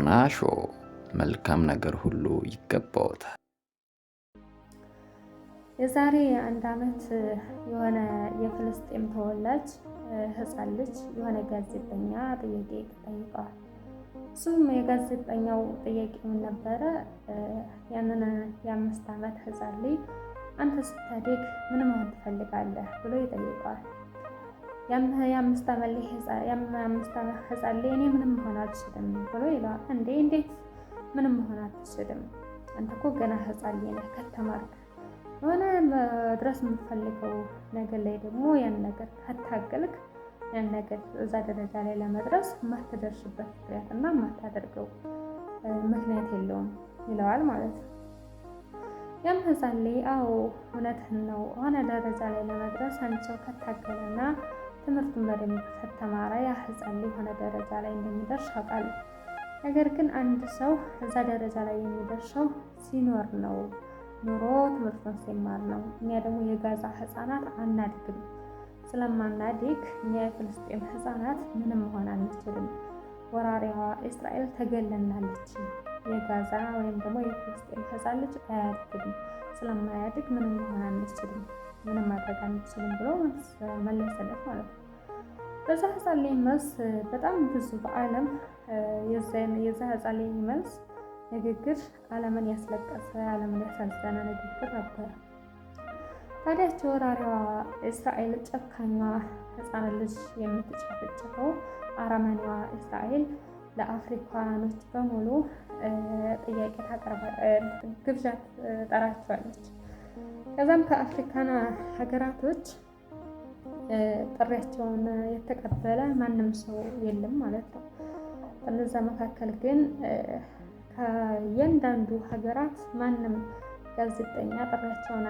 ሮና ሾው መልካም ነገር ሁሉ ይገባዎታል። የዛሬ አንድ አመት የሆነ የፍልስጤም ተወላጅ ህፃን ልጅ የሆነ ጋዜጠኛ ጥያቄ ጠይቀዋል። እሱም የጋዜጠኛው ጥያቄ ምን ነበረ? ያንን የ5 አመት ህፃን ልጅ አንተ ስታድግ ምን መሆን ትፈልጋለህ ብሎ ይጠይቀዋል። የ5 አመት ህፃን ልጅ እኔ ምንም መሆን አልችልም ብሎ ይለዋል። እንዴት ምንም መሆን አትችልም? አንተ እኮ ገና ህፃን ልጅ ነህ። ከተማርክ የሆነ መድረስ የምትፈልገው ነገር ላይ ደግሞ ያን ነገር ከታገልክ ያን ነገር እዛ ደረጃ ላይ ለመድረስ የማትደርስበት ምክንያት እና የማታደርገው ምክንያት የለውም ይለዋል ማለት ነው። ያም ህፃን ልጅ አዎ እውነትህን ነው፣ የሆነ ደረጃ ላይ ለመድረስ አንድ ሰው ከታገለና ትምህርቱን በደንብ ከተማረ ያ ህፃን ልጅ የሆነ ደረጃ ላይ እንደሚደርስ አውቃለሁ። ነገር ግን አንድ ሰው እዛ ደረጃ ላይ የሚደርሰው ሲኖር ነው፣ ኑሮ ትምህርቱን ሲማር ነው። እኛ ደግሞ የጋዛ ህፃናት አናድግም። ስለማናድግ እኛ የፍልስጤም ህፃናት ምንም መሆን አንችልም። ወራሪዋ እስራኤል ተገለናለች። የጋዛ ወይም ደግሞ የፍልስጤም ህፃን ልጅ አያድግም። ስለማያድግ ምንም መሆን አንችልም፣ ምንም ማድረግ አንችልም ብሎ መለሰለት ማለት ነው። በዛ ህፃን ልጅ መልስ በጣም ብዙ በዓለም የዛ ህፃን ልጅ መልስ ንግግር ዓለምን ያስለቀሰ ዓለምን ያሳዘነ ንግግር ነበር። ታዲያ ወራሪዋ እስራኤል ጨካኟ ህፃን ልጅ የምትጨፈጭፈው አረመኔዋ እስራኤል ለአፍሪካኖች በሙሉ ጥያቄ ግብዣ ጠራቸዋለች። ከዛም ከአፍሪካን ሀገራቶች ጥሪያቸውን የተቀበለ ማንም ሰው የለም ማለት ነው። ከነዛ መካከል ግን ከእያንዳንዱ ሀገራት ማንም ጋዜጠኛ ጥሪያቸውን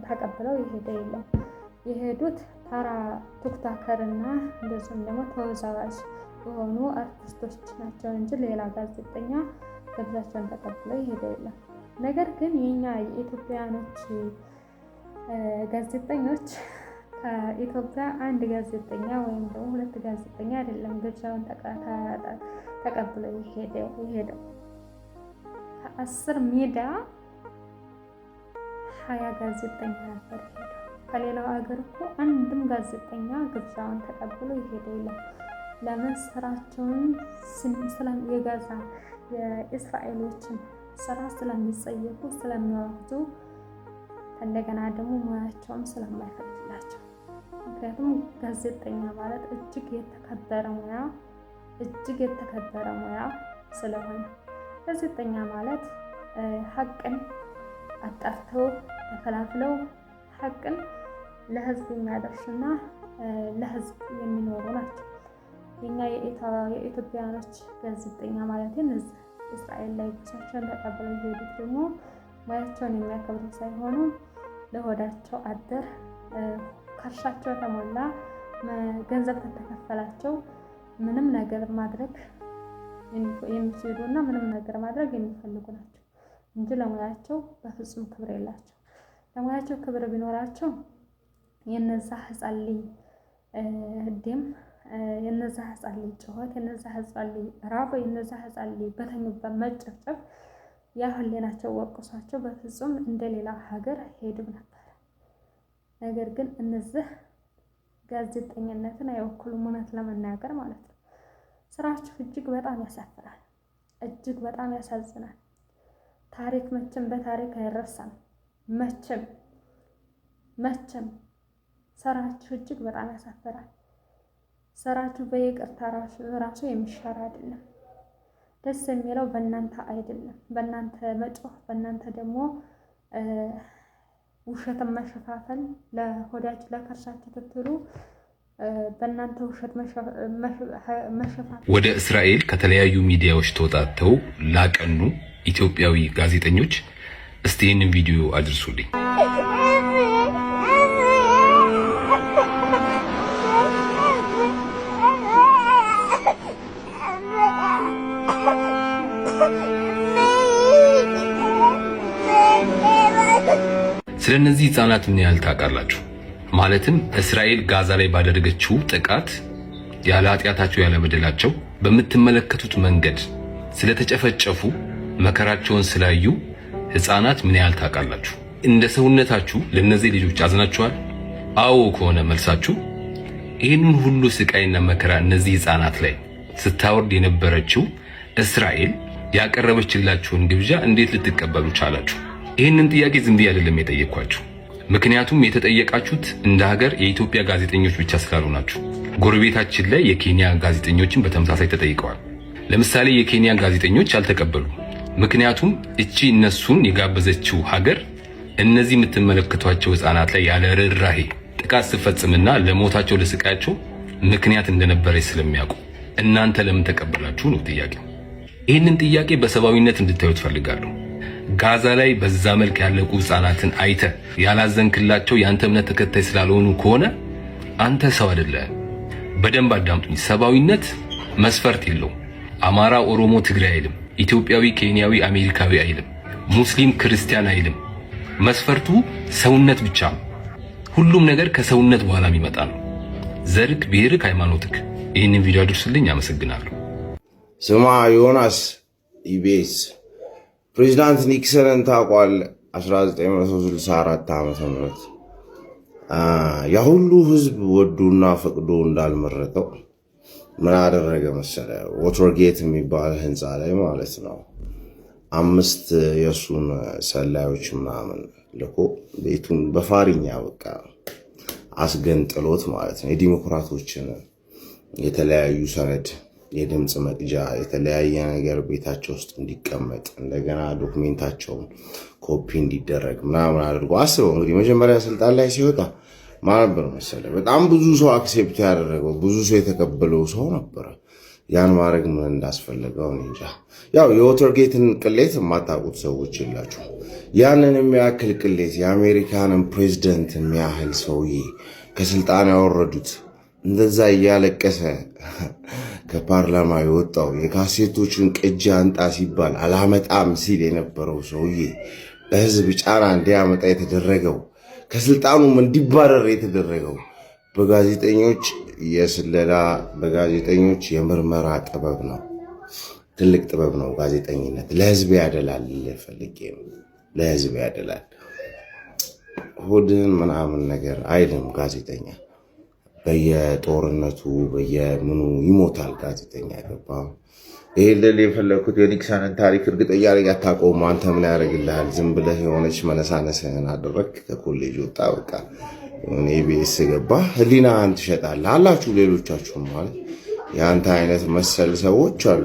ተቀብለው የሄደ የለም። የሄዱት ታራ ቲክቶከር እና እንደዚሁም ደግሞ ተወዛዋዥ የሆኑ አርቲስቶች ናቸው እንጂ ሌላ ጋዜጠኛ ግብዣቸውን ተቀብለው የሄደ የለም። ነገር ግን የኛ የኢትዮጵያኖች ጋዜጠኞች ከኢትዮጵያ አንድ ጋዜጠኛ ወይም ደግሞ 2 ጋዜጠኛ አይደለም ግብዣውን ተቀብለው የሄደው ከ10 ሜዳ 20 ጋዜጠኛ ነበር ሄደው። ከሌላው ሀገር እኮ አንድም ጋዜጠኛ ግብዣውን ተቀብሎ የሄደ የለም። ለምን? ስራቸውን የጋዛ የእስራኤሎችን ስራ ስለሚጸየፉ ስለሚወግዙ፣ እንደገና ደግሞ ሙያቸውም ስለማይፈቅድላቸው። ምክንያቱም ጋዜጠኛ ማለት እጅግ የተከበረ ሙያ ስለሆነ ጋዜጠኛ ማለት ሀቅን አጣርተው ተከላፍለው ሀቅን ለህዝብ የሚያደርሱና ለህዝብ የሚኖሩ ናቸው። የኛ የኢትዮጵያኖች ጋዜጠኛ ማለት እነዚህ እስራኤል ላይ ብቻቸውን ተቀብለው የሄዱት ደግሞ ሙያቸውን የሚያከብሩ ሳይሆኑ ለሆዳቸው አደር ካርሻቸው ተሞላ ገንዘብ ከተከፈላቸው ምንም ነገር ማድረግ የሚችሉና ምንም ነገር ማድረግ የሚፈልጉ ናቸው እንጂ ለሙያቸው በፍጹም ክብር የላቸው። ለሙያቸው ክብር ቢኖራቸው የነዛ ህፃን ልጅ ደም፣ የነዛ ህፃን ልጅ ጩኸት፣ የነዛ ህፃን ልጅ ራብ፣ የነዛ ህፃን ልጅ በተኙበት መጨፍጨፍ ያ ህሊናቸው ወቅሷቸው በፍጹም እንደሌላ ሀገር ሄድም ነበር። ነገር ግን እነዚህ ጋዜጠኝነትን አይወክሉም፣ እውነት ለመናገር ማለት ነው። ስራቸው እጅግ በጣም ያሳፍራል፣ እጅግ በጣም ያሳዝናል። ታሪክ መቼም በታሪክ አይረሳም። መቼም ስራችሁ እጅግ በጣም ያሳፍራል። ስራችሁ በይቅርታ ራሱ የሚሻር አይደለም። ደስ የሚለው በእናንተ አይደለም፣ በእናንተ መጮህ፣ በእናንተ ደግሞ ውሸትን መሸፋፈል፣ ለሆዳችሁ ለከርሳችሁ ትትሉ በእናንተ ውሸት መሸፋፈል። ወደ እስራኤል ከተለያዩ ሚዲያዎች ተወጣጥተው ላቀኑ ኢትዮጵያዊ ጋዜጠኞች እስቲ ይህንን ቪዲዮ አድርሱልኝ። ስለ እነዚህ ህፃናት ምን ያህል ታውቃላችሁ? ማለትም እስራኤል ጋዛ ላይ ባደረገችው ጥቃት ያለ ኃጢአታቸው ያለ በደላቸው በምትመለከቱት መንገድ ስለተጨፈጨፉ መከራቸውን ስላዩ ህፃናት ምን ያህል ታውቃላችሁ? እንደ ሰውነታችሁ ለነዚህ ልጆች አዝናችኋል? አዎ ከሆነ መልሳችሁ ይህንን ሁሉ ስቃይና መከራ እነዚህ ህፃናት ላይ ስታወርድ የነበረችው እስራኤል ያቀረበችላችሁን ግብዣ እንዴት ልትቀበሉ ቻላችሁ? ይህንን ጥያቄ ዝም ብዬ አይደለም የጠየቅኳችሁ። ምክንያቱም የተጠየቃችሁት እንደ ሀገር የኢትዮጵያ ጋዜጠኞች ብቻ ስላልሆናችሁ። ጎረቤታችን ላይ የኬንያ ጋዜጠኞችን በተመሳሳይ ተጠይቀዋል። ለምሳሌ የኬንያ ጋዜጠኞች አልተቀበሉ። ምክንያቱም እቺ እነሱን የጋበዘችው ሀገር እነዚህ የምትመለከቷቸው ህፃናት ላይ ያለ ርህራሄ ጥቃት ስትፈጽምና ለሞታቸው ለስቃያቸው ምክንያት እንደነበረች ስለሚያውቁ እናንተ ለምን ተቀበላችሁ ነው ጥያቄው። ይህንን ጥያቄ በሰብአዊነት እንድታዩት ፈልጋለሁ። ጋዛ ላይ በዛ መልክ ያለቁ ህፃናትን አይተ ያላዘንክላቸው የአንተ እምነት ተከታይ ስላልሆኑ ከሆነ አንተ ሰው አይደለም። በደንብ አዳምጡኝ። ሰብአዊነት መስፈርት የለው። አማራ፣ ኦሮሞ፣ ትግራይ አይልም። ኢትዮጵያዊ፣ ኬንያዊ፣ አሜሪካዊ አይልም። ሙስሊም፣ ክርስቲያን አይልም። መስፈርቱ ሰውነት ብቻ ነው። ሁሉም ነገር ከሰውነት በኋላ የሚመጣ ነው። ዘርክ፣ ብሔርክ፣ ሃይማኖትክ። ይህንን ቪዲዮ አድርሱልኝ። አመሰግናለሁ። ስማ ዮናስ ኢቢኤስ ፕሬዚዳንት ኒክሰንን ታውቋለህ? 1964 ዓመተ ምህረት ያ ሁሉ ህዝብ ወዶና ፈቅዶ እንዳልመረጠው ምን አደረገ መሰለ? ወተርጌት የሚባል ህንፃ ላይ ማለት ነው 5 የሱን ሰላዮች ምናምን ልኮ ቤቱን በፋሪኛ በቃ አስገንጥሎት ማለት ነው። የዲሞክራቶችን የተለያዩ ሰነድ፣ የድምፅ መቅጃ፣ የተለያየ ነገር ቤታቸው ውስጥ እንዲቀመጥ እንደገና ዶክሜንታቸውን ኮፒ እንዲደረግ ምናምን አድርጎ አስበው። እንግዲህ መጀመሪያ ስልጣን ላይ ሲወጣ ማን ነበር መሰለ? በጣም ብዙ ሰው አክሴፕት ያደረገው ብዙ ሰው የተቀበለው ሰው ነበረ። ያን ማድረግ ምን እንዳስፈለገው እንጃ። ያው የወተርጌትን ቅሌት የማታውቁት ሰዎች የላችሁ። ያንን የሚያክል ቅሌት የአሜሪካንን ፕሬዝደንት የሚያህል ሰውዬ ከስልጣን ያወረዱት እንደዛ እያለቀሰ ከፓርላማ የወጣው የካሴቶችን ቅጂ አንጣ ሲባል አላመጣም ሲል የነበረው ሰውዬ በህዝብ ጫና እንዲያመጣ የተደረገው ከስልጣኑም እንዲባረር የተደረገው በጋዜጠኞች የስለላ በጋዜጠኞች የምርመራ ጥበብ ነው። ትልቅ ጥበብ ነው ጋዜጠኝነት። ለህዝብ ያደላል። ፈልጌ ነው ለህዝብ ያደላል። ሆድን ምናምን ነገር አይልም ጋዜጠኛ። በየጦርነቱ በየምኑ ይሞታል ጋዜጠኛ። ገባ? ይሄ ለሌ የፈለኩት የኒክሰንን ታሪክ እርግጠኛ ነኝ አታውቀውም። አንተ ምን ያደርግልሃል? ዝም ብለህ የሆነች መነሳነስህን አደረግክ፣ ከኮሌጅ ወጣ፣ በቃ ኢቢኤስ ገባ፣ ህሊናህን ትሸጣለህ አላችሁ። ሌሎቻችሁም ማለት የአንተ አይነት መሰል ሰዎች አሉ።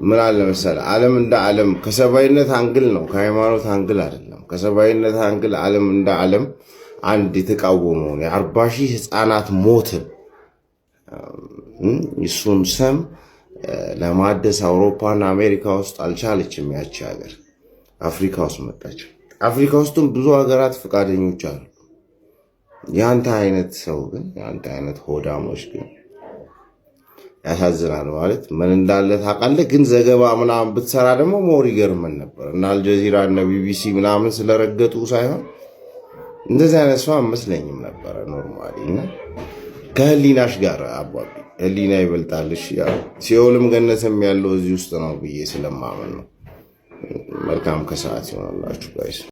ምን አለ መሰለህ፣ ዓለም እንደ ዓለም ከሰብአዊነት አንግል ነው፣ ከሃይማኖት አንግል አይደለም። ከሰብአዊነት አንግል ዓለም እንደ ዓለም አንድ የተቃወመውን የ40,000 ህፃናት ሞትን እሱን ሰም ለማደስ አውሮፓና አሜሪካ ውስጥ አልቻለችም። ያቺ ሀገር አፍሪካ ውስጥ መጣች። አፍሪካ ውስጥም ብዙ ሀገራት ፈቃደኞች አሉ። ያንተ አይነት ሰው ግን ያንተ አይነት ሆዳሞች ግን ያሳዝናል። ማለት ምን እንዳለ ታውቃለህ። ግን ዘገባ ምናምን ብትሰራ ደግሞ ሞር ይገርመን ነበር። እና አልጀዚራ እና ቢቢሲ ምናምን ስለረገጡ ሳይሆን እንደዚህ አይነት ሰው አመስለኝም ነበረ ኖርማሊ። እና ከህሊናሽ ጋር አባቢ ህሊና ይበልጣልሽ። ያው ሲኦልም ገነትም ያለው እዚህ ውስጥ ነው ብዬ ስለማመን ነው። መልካም ከሰዓት ይሆናላችሁ ጋይስ።